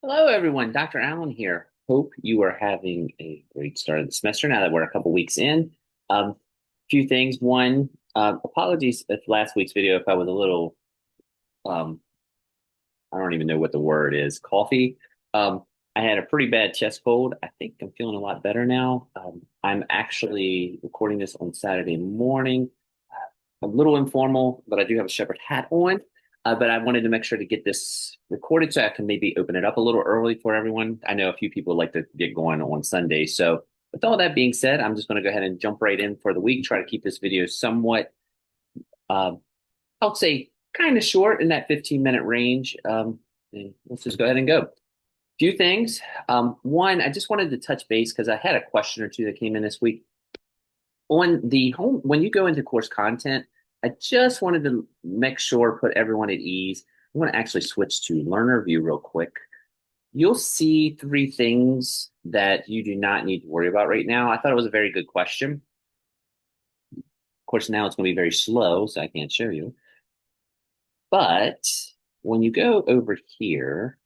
Hello, everyone. Dr. Allen here. Hope you are having a great start of the semester now that we're a couple weeks in. Few things. One, apologies if last week's video, if I was a little, um, I don't even know what the word is, coffee. I had a pretty bad chest cold. I think I'm feeling a lot better now. I'm actually recording this on Saturday morning. A little informal, but I do have a shepherd hat on. But I wanted to make sure to get this recorded so I can maybe open it up a little early for everyone. I know a few people like to get going on Sunday. So, with all that being said, I'm just going to go ahead and jump right in for the week, try to keep this video somewhat, um, I'll say, kind of short in that 15-minute range. And let's just go ahead and go. Few things. One, I just wanted to touch base because I had a question or two that came in this week on the home when you go into course content. I just wanted to make sure, put everyone at ease. I want to actually switch to learner view real quick. You'll see three things that you do not need to worry about right now. I thought it was a very good question. Of course, now it's going to be very slow, so I can't show you. But when you go over here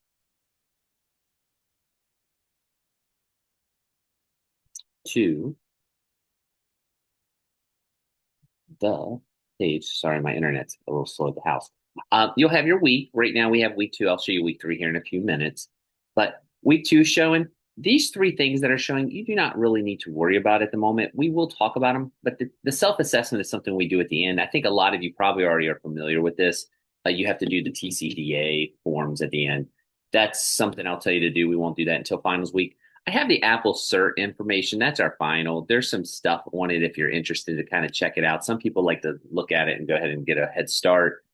to the page, sorry, my internet's a little slow at the house. You'll have your week. Right now, we have week two. I'll show you week three here in a few minutes. But week two is showing these three things that are showing you do not really need to worry about at the moment. We will talk about them, but the self assessment is something we do at the end. I think a lot of you probably already are familiar with this. You have to do the TCDA forms at the end. That's something I'll tell you to do. We won't do that until finals week. I have the Apple Cert information. That's our final. There's some stuff on it if you're interested to kind of check it out. Some people like to look at it and go ahead and get a head start.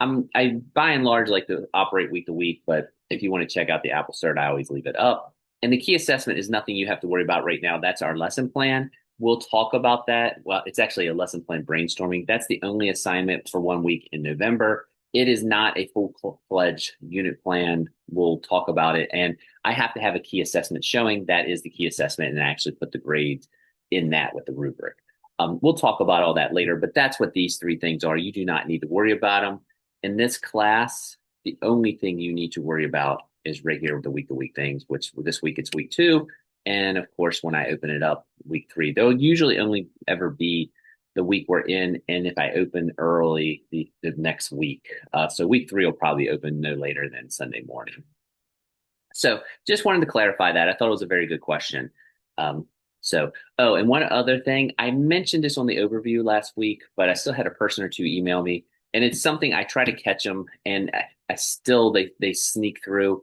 I by and large like to operate week to week, but if you want to check out the Apple Cert, I always leave it up. And the key assessment is nothing you have to worry about right now. That's our lesson plan. We'll talk about that. Well, it's actually a lesson plan brainstorming. That's the only assignment for 1 week in November. It is not a full-fledged unit plan. We'll talk about it. And I have to have a key assessment showing that is the key assessment and actually put the grades in that with the rubric. We'll talk about all that later, but that's what these three things are. You do not need to worry about them. In this class, the only thing you need to worry about is right here with the week to week things, which this week it's week two. And of course, when I open it up, week three, there'll usually only ever be the week we're in. And if I open early, the next week. So week three will probably open no later than Sunday morning. So just wanted to clarify that. I thought it was a very good question. Oh, and one other thing, I mentioned this on the overview last week, but I still had a person or two email me, and it's something I try to catch them, and I still they sneak through.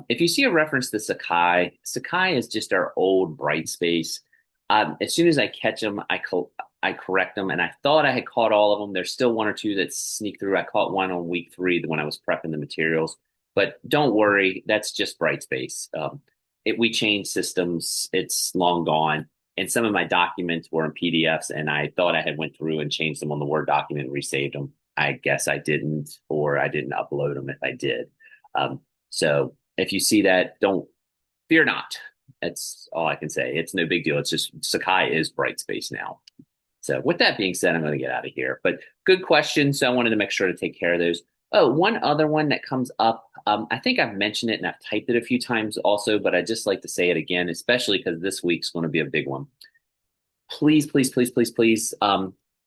If you see a reference to Sakai, Sakai is just our old Brightspace. As soon as I catch them, I correct them, and I thought I had caught all of them. There's still one or two that sneak through. I caught one on week three when I was prepping the materials, but don't worry, that's just Brightspace. We changed systems; it's long gone. And some of my documents were in PDFs, and I thought I had went through and changed them on the Word document and resaved them. I guess I didn't, or I didn't upload them if I did. So if you see that, don't fear not. That's all I can say. It's no big deal. It's just Sakai is Brightspace now. So with that being said, I'm going to get out of here. But good question. So I wanted to make sure to take care of those. Oh, one other one that comes up. I think I've mentioned it and I've typed it a few times also, but I just like to say it again, especially because this week's going to be a big one. Please, please, please, please, please.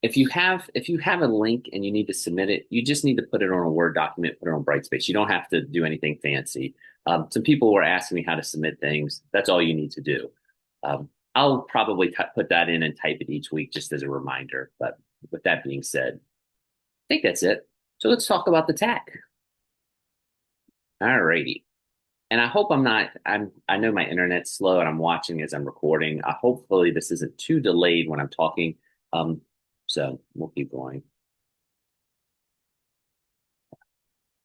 If you have a link and you need to submit it, you just need to put it on a Word document, put it on Brightspace. You don't have to do anything fancy. Some people were asking me how to submit things. That's all you need to do. I'll probably put that in and type it each week just as a reminder. But with that being said, I think that's it. So let's talk about the tech. All righty. And I hope I know my internet's slow and I'm watching as I'm recording. Hopefully this isn't too delayed when I'm talking. Um, so we'll keep going.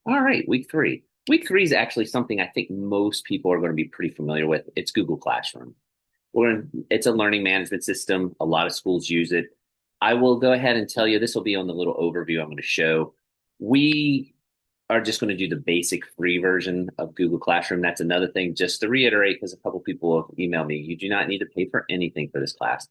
All right, week three. Week three is actually something I think most people are going to be pretty familiar with. It's Google Classroom. It's a learning management system. A lot of schools use it. I will go ahead and tell you this will be on the little overview I'm going to show. We are just going to do the basic free version of Google Classroom. That's another thing, just to reiterate, because a couple people have emailed me. You do not need to pay for anything for this class.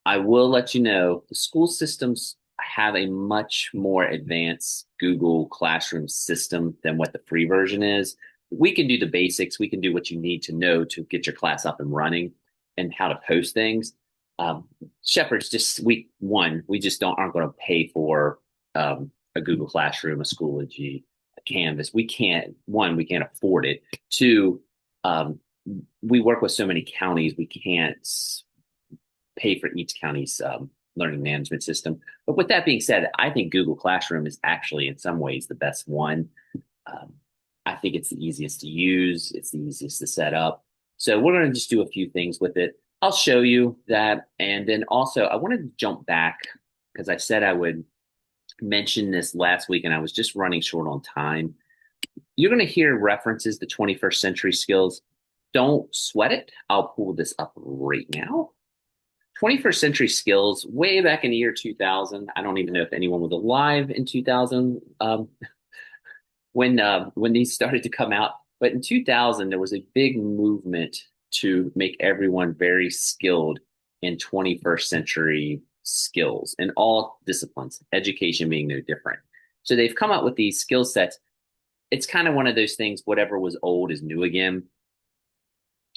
I will let you know the school systems have a much more advanced Google Classroom system than what the free version is. we can do the basics. We can do what you need to know to get your class up and running and how to post things. Um, Shepherd's just we just don't aren't going to pay for a Google Classroom, a Schoology, a Canvas. We can't afford it. Two, um, we work with so many counties, we can't pay for each county's learning management system. But with that being said, I think Google Classroom is actually in some ways the best one. Um, I think it's the easiest to use. It's the easiest to set up. So we're going to just do a few things with it. I'll show you that. And then also, I wanted to jump back because I said I would mention this last week and I was just running short on time. You're going to hear references to 21st century skills. Don't sweat it. I'll pull this up right now. 21st century skills, way back in the year 2000. I don't even know if anyone was alive in 2000 when these started to come out. But in 2000, there was a big movement to make everyone very skilled in 21st century skills in all disciplines, education being no different. So they've come up with these skill sets. It's kind of one of those things, whatever was old is new again.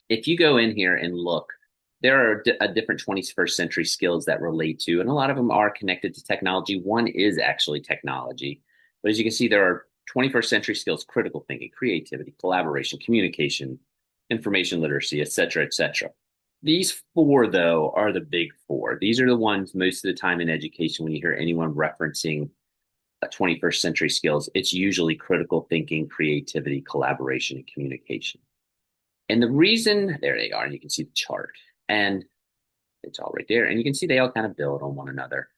If you go in here and look, there are different 21st century skills that relate to, and a lot of them are connected to technology. One is actually technology. But as you can see, there are 21st century skills: critical thinking, creativity, collaboration, communication, information literacy, et cetera, et cetera. These four, though, are the big four. These are the ones most of the time in education when you hear anyone referencing 21st century skills, it's usually critical thinking, creativity, collaboration, and communication. And the reason, there they are, and you can see the chart, and it's all right there. And you can see they all kind of build on one another.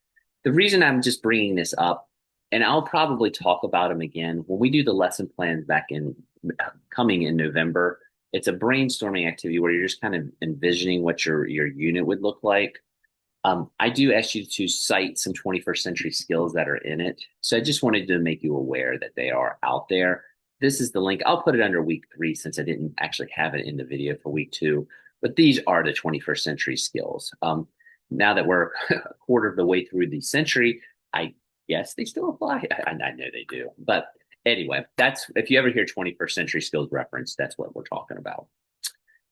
The reason I'm just bringing this up, and I'll probably talk about them again when we do the lesson plans back in coming in November. It's a brainstorming activity where you're just kind of envisioning what your unit would look like. I do ask you to cite some 21st century skills that are in it. So I just wanted to make you aware that they are out there. This is the link. I'll put it under week 3 since I didn't actually have it in the video for week 2. But these are the 21st century skills. Now that we're a quarter of the way through the century, I guess they still apply. I know they do. But anyway, that's if you ever hear 21st century skills reference, that's what we're talking about.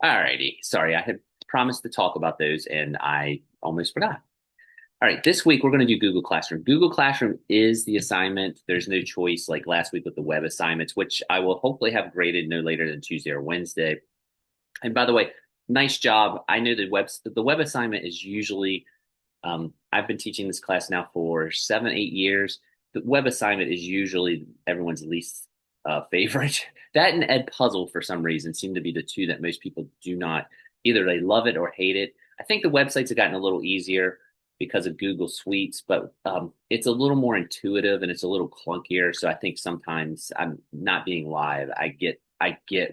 All righty. Sorry, I had promised to talk about those and I almost forgot. All right, this week we're going to do Google Classroom. Google Classroom is the assignment. There's no choice like last week with the web assignments, which I will hopefully have graded no later than Tuesday or Wednesday. And by the way, nice job. I know the web assignment is usually, I've been teaching this class now for 7, 8 years. The web assignment is usually everyone's least favorite. That and Ed Puzzle, for some reason, seem to be the two that most people do not. Either they love it or hate it. I think the websites have gotten a little easier because of Google Suites, but it's a little more intuitive and it's a little clunkier. So I think sometimes I'm not being live. I get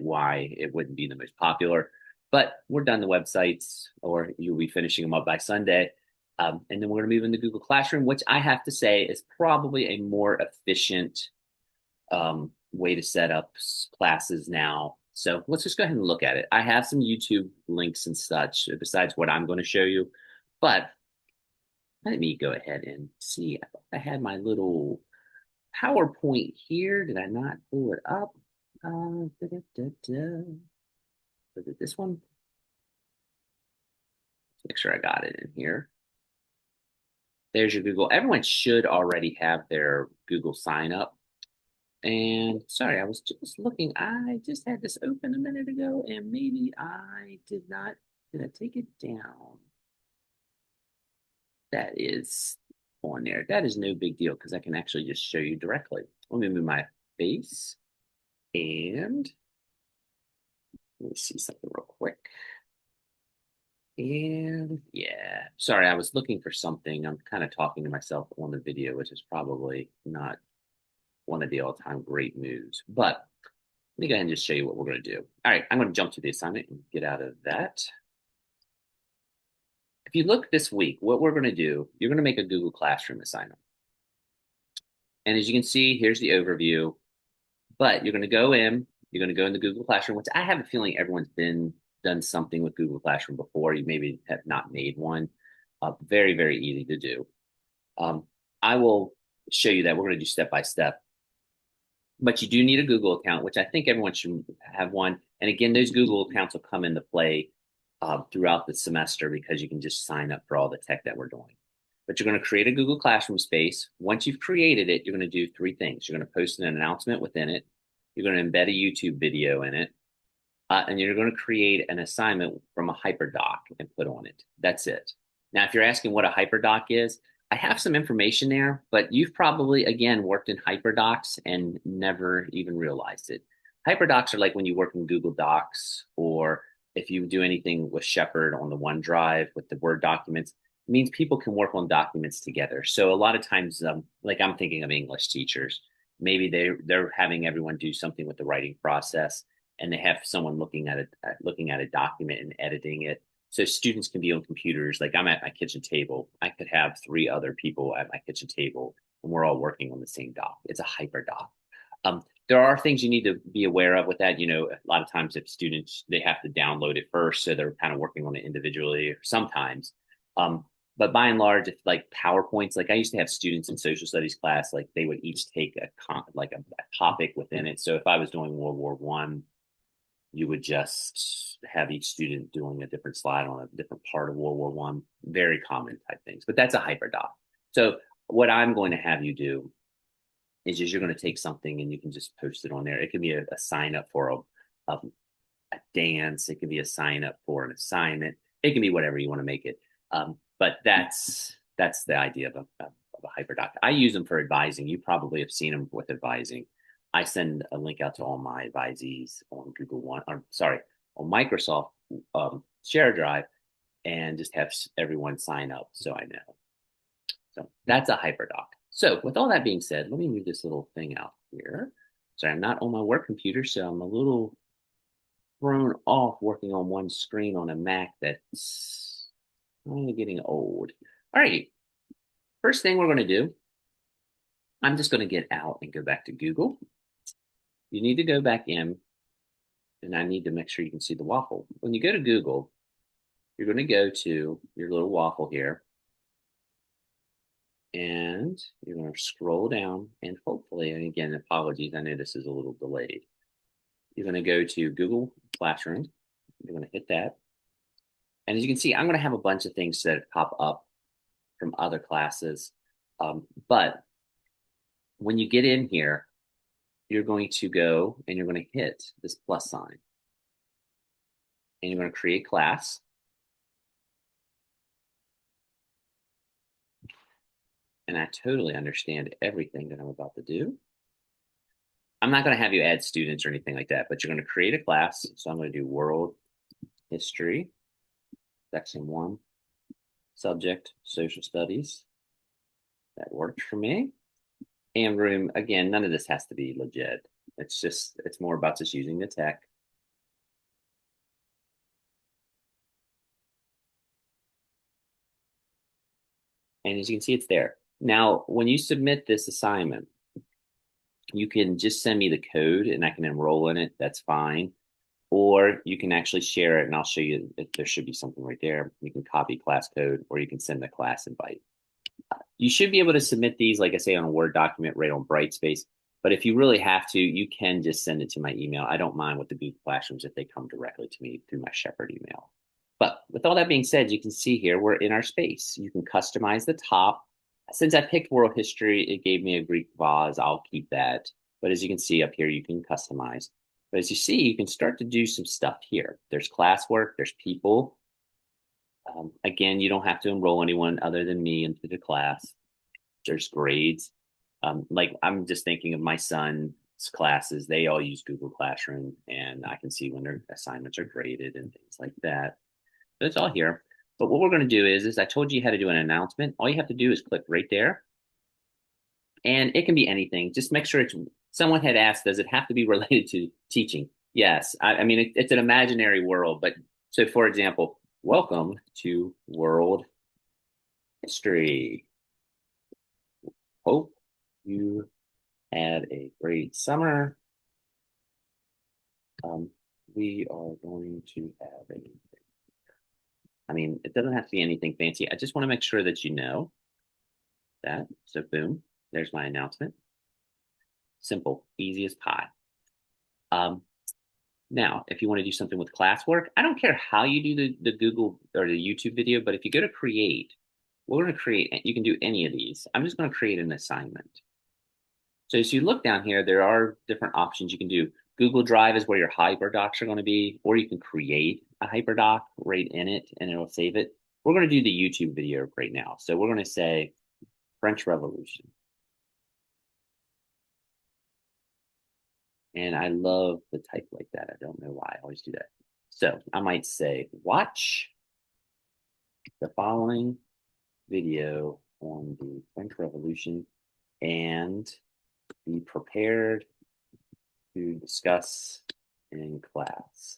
why it wouldn't be the most popular, but we're done the websites, or you'll be finishing them up by Sunday. And then we're going to move into Google Classroom, which I have to say is probably a more efficient way to set up classes now. So let's just go ahead and look at it. I have some YouTube links and such besides what I'm going to show you, but let me go ahead and see. I thought I had my little PowerPoint here. Did I not pull it up? Was it this one? Make sure I got it in here. There's your Google. Everyone should already have their Google sign up. And sorry, I was just looking. I just had this open a minute ago, and maybe I did not. Did I take it down? That is on there. That is no big deal because I can actually just show you directly. Let me move my face and let me see something real quick. And yeah, sorry, I was looking for something. I'm kind of talking to myself on the video, which is probably not one of the all-time great moves. But let me go ahead and just show you what we're going to do. All right, I'm going to jump to the assignment and get out of that. If you look this week, what we're going to do, you're going to make a Google Classroom assignment. And as you can see, here's the overview. But you're going to go in, you're going to go into Google Classroom, which I have a feeling everyone's done something with Google Classroom before. You maybe have not made one. Very, very easy to do. I will show you that. We're going to do step by step. But you do need a Google account, which I think everyone should have one. And again, those Google accounts will come into play throughout the semester because you can just sign up for all the tech that we're doing. But you're going to create a Google Classroom space. Once you've created it, you're going to do three things. You're going to post an announcement within it. You're going to embed a YouTube video in it. And you're going to create an assignment from a hyperdoc and put on it. That's it. Now, if you're asking what a hyperdoc is, I have some information there, but you've probably, again, worked in hyperdocs and never even realized it. Hyperdocs are like when you work in Google Docs, or if you do anything with Shepherd on the OneDrive with the Word documents, it means people can work on documents together. So a lot of times, like I'm thinking of English teachers, maybe they're having everyone do something with the writing process, and they have someone looking at a document and editing it. So students can be on computers. Like I'm at my kitchen table. I could have three other people at my kitchen table, and we're all working on the same doc. It's a hyper doc. There are things you need to be aware of with that. You know, a lot of times if students, they have to download it first, so they're kind of working on it individually sometimes. Um, but by and large, if like PowerPoints, like I used to have students in social studies class, like they would each take a topic within it. So if I was doing World War I, you would just have each student doing a different slide on a different part of World War I. Very common type things, but that's a hyperdoc. So what I'm going to have you do is just you're going to take something and you can just post it on there. It can be a sign up for a dance. It can be a sign up for an assignment. It can be whatever you want to make it. But that's the idea of a hyperdoc. I use them for advising. You probably have seen them with advising. I send a link out to all my advisees on Google One, or sorry, on Microsoft Share Drive, and just have everyone sign up so I know. So that's a hyperdoc. So with all that being said, let me move this little thing out here. Sorry, I'm not on my work computer, so I'm a little thrown off working on one screen on a Mac that's only getting old. All right, first thing we're going to do, I'm just going to get out and go back to Google. You need to go back in, and I need to make sure you can see the waffle. When you go to Google, you're going to go to your little waffle here, and you're going to scroll down, and hopefully, and again, apologies, I know this is a little delayed. You're going to go to Google Classroom. You're going to hit that. And as you can see, I'm going to have a bunch of things that pop up from other classes. But when you get in here, you're going to go and you're going to hit this plus sign. And you're going to create class. And I totally understand everything that I'm about to do. I'm not going to have you add students or anything like that, but you're going to create a class. So I'm going to do World History, Section 1, Subject, Social Studies. That worked for me. And room, again, none of this has to be legit. It's more about just using the tech. And as you can see, it's there. Now, when you submit this assignment, you can just send me the code and I can enroll in it. That's fine. Or you can actually share it and I'll show you that there should be something right there. You can copy class code or you can send the class invite. You should be able to submit these, like I say, on a Word document right on Brightspace. But if you really have to, you can just send it to my email. I don't mind with the Google Classrooms if they come directly to me through my Shepherd email. But with all that being said, you can see here, we're in our space. You can customize the top. Since I picked world history, it gave me a Greek vase. I'll keep that. But as you can see up here, you can customize. But as you see, you can start to do some stuff here. There's classwork, there's people. Again, you don't have to enroll anyone other than me into the class. There's grades. Like I'm just thinking of my son's classes. They all use Google Classroom, and I can see when their assignments are graded and things like that. So it's all here. But what we're going to do is I told you how to do an announcement. All you have to do is click right there. And it can be anything. Just make sure someone had asked, does it have to be related to teaching? Yes. I mean, it's an imaginary world. But so, for example, welcome to World History. Hope you had a great summer. We are going to have I mean, it doesn't have to be anything fancy. I just want to make sure that you know that. So boom, there's my announcement. Simple, easy as pie. Um, Now, if you want to do something with classwork, I don't care how you do the Google or the YouTube video, but if you go to create, we're going to create, you can do any of these. I'm just going to create an assignment. So as you look down here, there are different options you can do. Google Drive is where your hyperdocs are going to be, or you can create a hyperdoc right in it and it'll save it. We're going to do the YouTube video right now. So we're going to say French Revolution. And I love the type like that. I don't know why I always do that. So I might say, watch the following video on the French Revolution and be prepared to discuss in class.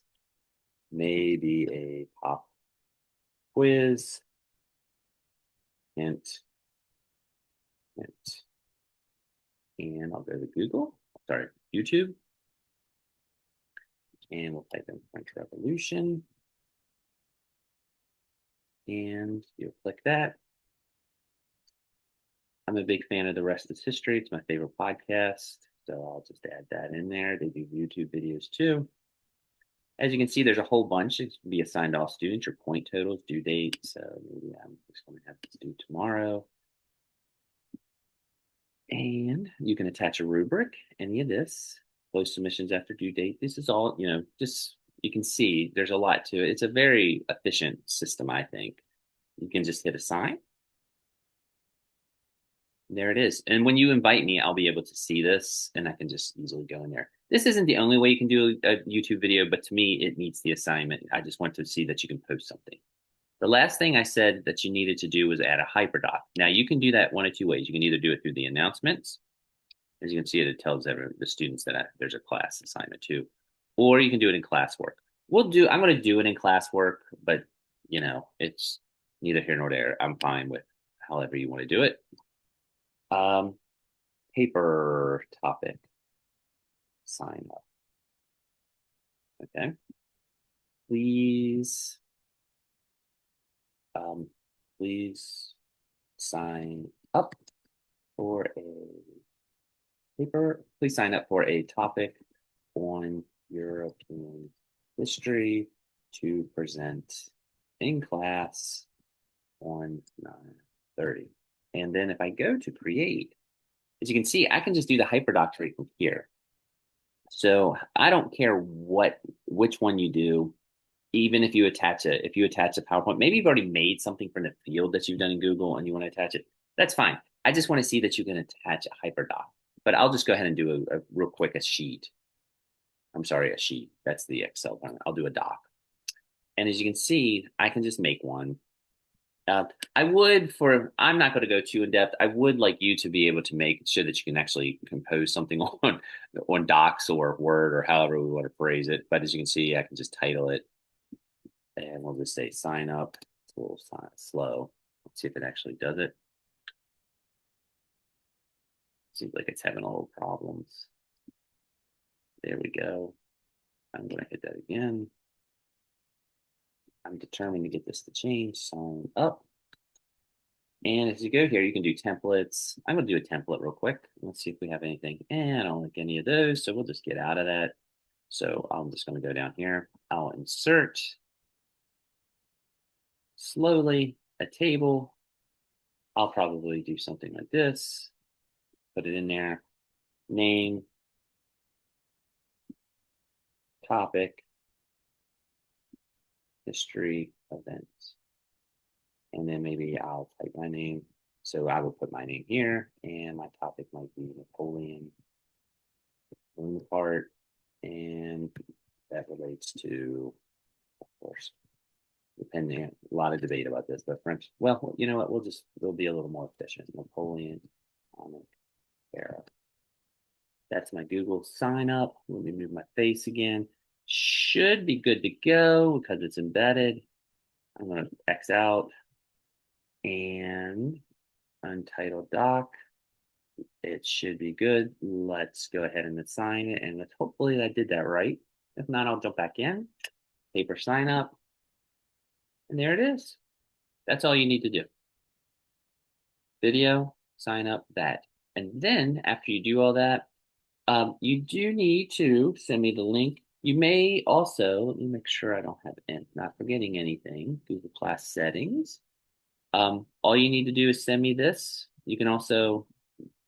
Maybe a pop quiz, hint, hint. And I'll go to Google, sorry, YouTube, and we'll type in French Revolution. And you'll click that. I'm a big fan of The Rest is History. It's my favorite podcast. So I'll just add that in there. They do YouTube videos too. As you can see, there's a whole bunch. It can be assigned to all students, your point totals, due date. So maybe I'm just going to have this due tomorrow. And you can attach a rubric, any of this, close submissions after due date. This is all, just you can see there's a lot to it. It's a very efficient system, I think. You can just hit assign. There it is. And when you invite me, I'll be able to see this and I can just easily go in there. This isn't the only way you can do a YouTube video, but to me, it meets the assignment. I just want to see that you can post something. The last thing I said that you needed to do was add a hyperdoc. Now you can do that one of two ways. You can either do it through the announcements. As you can see, it tells the students that there's a class assignment too, or you can do it in classwork. I'm going to do it in classwork, but it's neither here nor there. I'm fine with however you want to do it. Um, Paper topic, sign up. Okay. Please, please sign up for a paper. Please sign up for a topic on European history to present in class on 9:30. And then if I go to create, as you can see, I can just do the hyperdoc right from here. So I don't care which one you do, even if you attach a PowerPoint, maybe you've already made something from the field that you've done in Google and you want to attach it. That's fine. I just want to see that you can attach a hyperdoc. But I'll just go ahead and do a real quick a sheet. I'm sorry, a sheet. That's the Excel one. I'll do a doc. And as you can see, I can just make one. I'm not going to go too in depth. I would like you to be able to make sure that you can actually compose something on Docs or Word or however we want to phrase it. But as you can see, I can just title it and we'll just say sign up. It's a little slow. Let's see if it actually does it. Seems like it's having a little problems. There we go. I'm going to hit that again. I'm determined to get this to change. Sign up. And as you go here, you can do templates. I'm going to do a template real quick. Let's see if we have anything. And I don't like any of those, so we'll just get out of that. So I'm just going to go down here. I'll insert slowly a table. I'll probably do something like this. Put it in there. Name, topic, history, events. And then maybe I'll type my name. So I will put my name here, and my topic might be Napoleon Bonaparte, and that relates to, of course, depending, a lot of debate about this, but French. Well, you know what? We'll be a little more efficient. Napoleon era. That's my Google sign up. Let me move my face again. Should be good to go because it's embedded. I'm going to X out and untitled doc. It should be good. Let's go ahead and assign it. And let's hopefully I did that right. If not, I'll jump back in. Paper sign up. And there it is. That's all you need to do. Video, sign up, that. And then after you do all that, You do need to send me the link. You may also, let me make sure I don't have not forgetting anything. Google Class settings. All you need to do is send me this. You can also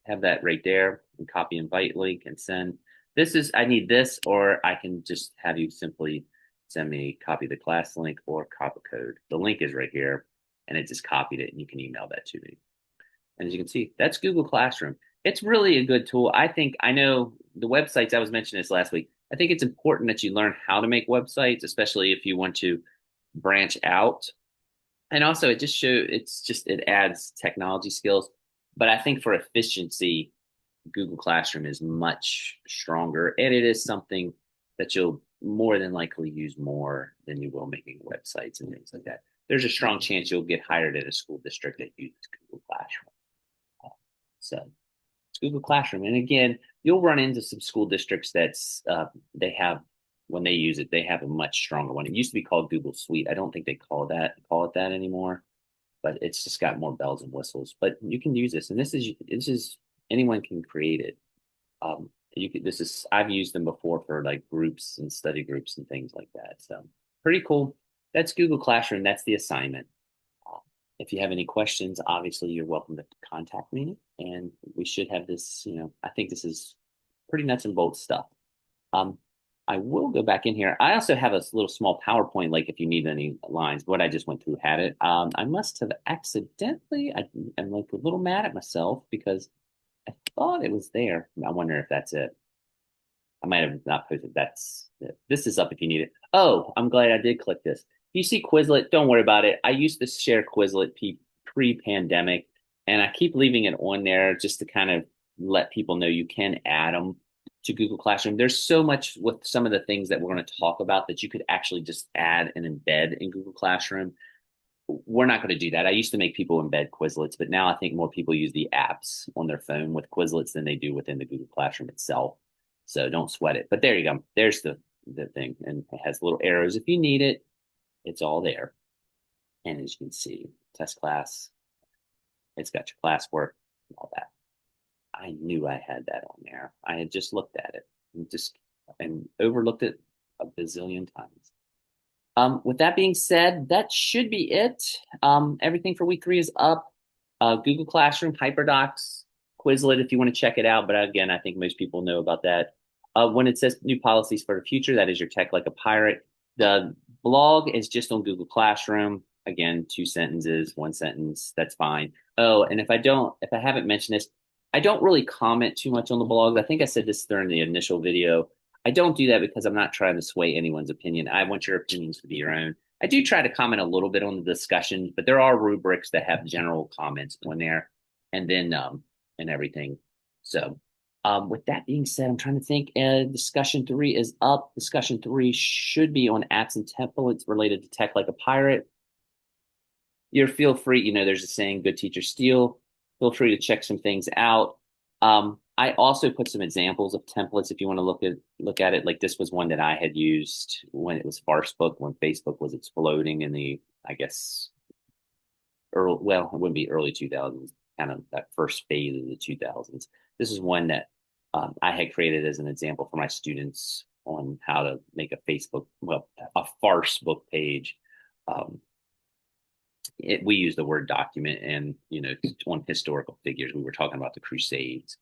have that right there and copy invite link and send. This is, I need this, or I can just have you simply send me copy the class link or copy code. The link is right here and it just copied it and you can email that to me. And as you can see, that's Google Classroom. It's really a good tool. I think I know the websites I was mentioning this last week. I think it's important that you learn how to make websites, especially if you want to branch out. And also it adds technology skills. But I think for efficiency, Google Classroom is much stronger, and it is something that you'll more than likely use more than you will making websites and things like that. There's a strong chance you'll get hired at a school district that uses Google Classroom. So it's Google Classroom, and again, you'll run into some school districts that's they have when they use it, they have a much stronger one. It used to be called Google Suite. I don't think they call it that anymore, but it's just got more bells and whistles. But you can use this, and this is anyone can create it. You could this is I've used them before for like groups and study groups and things like that. So pretty cool. That's Google Classroom. That's the assignment. If you have any questions, obviously you're welcome to contact me, and we should have this. I think this is pretty nuts and bolts stuff. Um, I will go back in here. I also have a little small PowerPoint, like if you need any lines. What I just went through had it. I must have accidentally. I'm like a little mad at myself because I thought it was there. I wonder if that's it. I might have not posted. This is up if you need it. Oh, I'm glad I did click this. You see Quizlet, don't worry about it. I used to share Quizlet pre-pandemic, and I keep leaving it on there just to kind of let people know you can add them to Google Classroom. There's so much with some of the things that we're going to talk about that you could actually just add and embed in Google Classroom. We're not going to do that. I used to make people embed Quizlets, but now I think more people use the apps on their phone with Quizlets than they do within the Google Classroom itself. So don't sweat it. But there you go. There's the thing, and it has little arrows if you need it. It's all there. And as you can see, test class, it's got your classwork and all that. I knew I had that on there. I had just looked at it and overlooked it a bazillion times. With that being said, that should be it. Everything for week 3 is up. Google Classroom, HyperDocs, Quizlet if you want to check it out. But again, I think most people know about that. When it says new policies for the future, that is your tech like a pirate. The blog is just on Google Classroom. Again, 2 sentences, 1 sentence, that's fine. Oh, and if I haven't mentioned this, I don't really comment too much on the blog. I think I said this during the initial video. I don't do that because I'm not trying to sway anyone's opinion. I want your opinions to be your own. I do try to comment a little bit on the discussion, but there are rubrics that have general comments on there and then and everything. So with that being said, I'm trying to think. Discussion 3 is up. Discussion 3 should be on apps and templates related to tech like a pirate. You're feel free, there's a saying, good teachers steal. Feel free to check some things out. I also put some examples of templates if you want to look at it. Like this was one that I had used when it was Farcebook, when Facebook was exploding in the, I guess, it wouldn't be early 2000s, kind of that first phase of the 2000s. This is one that I had created as an example for my students on how to make a Farcebook page. We use the word document and, on historical figures. We were talking about the Crusades.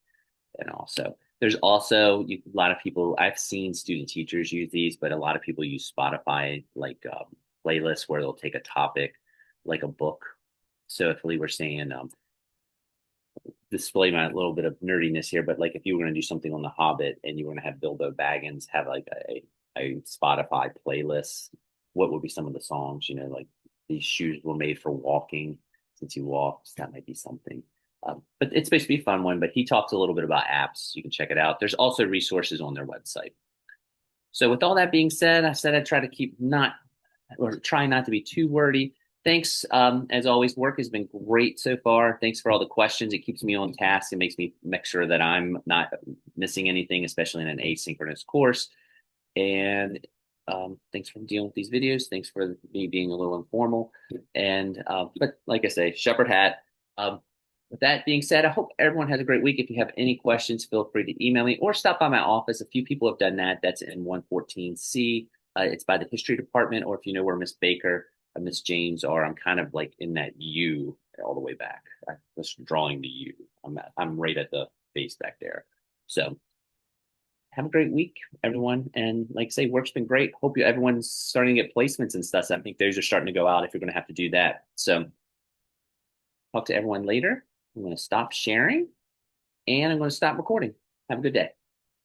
And also, there's also a lot of people, I've seen student teachers use these, but a lot of people use Spotify like playlists where they'll take a topic like a book. So if we were saying, display my little bit of nerdiness here, but like if you were going to do something on The Hobbit and you were going to have Bilbo Baggins have like a Spotify playlist, what would be some of the songs? Like these shoes were made for walking. Since he walks, that might be something. But it's supposed to be a fun one, but he talks a little bit about apps. You can check it out. There's also resources on their website. So with all that being said, I said I'd try not to be too wordy. Thanks. As always, work has been great so far. Thanks for all the questions. It keeps me on task. It makes me make sure that I'm not missing anything, especially in an asynchronous course. And thanks for dealing with these videos. Thanks for me being a little informal. And but like I say, shepherd hat. With that being said, I hope everyone has a great week. If you have any questions, feel free to email me or stop by my office. A few people have done that. That's in 114C. It's by the history department, or if you know where Miss Baker, Miss James are, I'm kind of like in that U all the way back. I was drawing the U. I'm right at the base back there. So have a great week, everyone. And like I say, work's been great. Hope you everyone's starting to get placements and stuff. So I think those are starting to go out if you're going to have to do that. So talk to everyone later. I'm going to stop sharing and I'm going to stop recording. Have a good day.